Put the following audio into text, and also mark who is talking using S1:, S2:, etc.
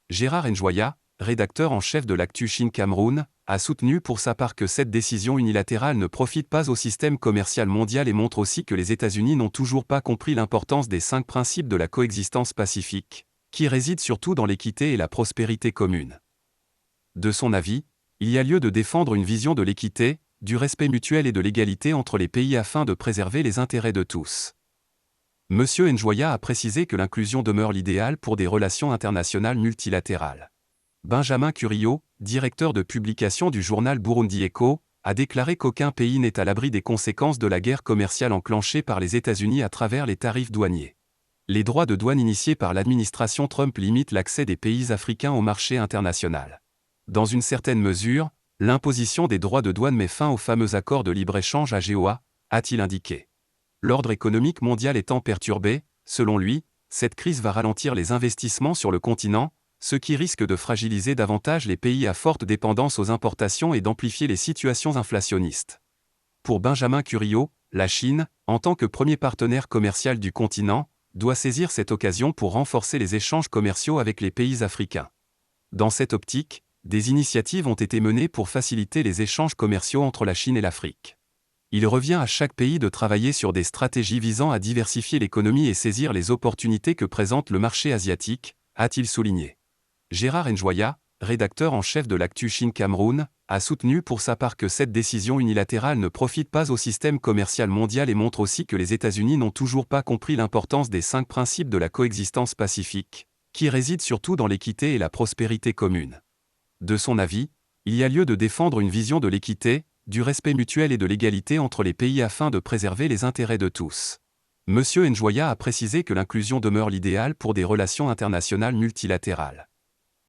S1: Gérard Njoya, rédacteur en chef de l'actu Chine Cameroun, a soutenu pour sa part que cette décision unilatérale ne profite pas au système commercial mondial et montre aussi que les États-Unis n'ont toujours pas compris l'importance des 5 principes de la coexistence pacifique, qui résident surtout dans l'équité et la prospérité commune. De son avis, il y a lieu de défendre une vision de l'équité, du respect mutuel et de l'égalité entre les pays afin de préserver les intérêts de tous. Monsieur Njoya a précisé que l'inclusion demeure l'idéal pour des relations internationales multilatérales. Benjamin Curio, directeur de publication du journal Burundi Echo, a déclaré qu'aucun pays n'est à l'abri des conséquences de la guerre commerciale enclenchée par les États-Unis à travers les tarifs douaniers. Les droits de douane initiés par l'administration Trump limitent l'accès des pays africains au marché international. Dans une certaine mesure, l'imposition des droits de douane met fin au fameux accord de libre-échange AGOA, a-t-il indiqué. L'ordre économique mondial étant perturbé, selon lui, cette crise va ralentir les investissements sur le continent, ce qui risque de fragiliser davantage les pays à forte dépendance aux importations et d'amplifier les situations inflationnistes. Pour Benjamin Curio, la Chine, en tant que premier partenaire commercial du continent, doit saisir cette occasion pour renforcer les échanges commerciaux avec les pays africains. Dans cette optique, des initiatives ont été menées pour faciliter les échanges commerciaux entre la Chine et l'Afrique. Il revient à chaque pays de travailler sur des stratégies visant à diversifier l'économie et saisir les opportunités que présente le marché asiatique, a-t-il souligné. Gérard Njoya, rédacteur en chef de l'actu Chine Cameroun, a soutenu pour sa part que cette décision unilatérale ne profite pas au système commercial mondial et montre aussi que les États-Unis n'ont toujours pas compris l'importance des 5 principes de la coexistence pacifique, qui résident surtout dans l'équité et la prospérité commune. De son avis, il y a lieu de défendre une vision de l'équité, du respect mutuel et de l'égalité entre les pays afin de préserver les intérêts de tous. Monsieur Njoya a précisé que l'inclusion demeure l'idéal pour des relations internationales multilatérales.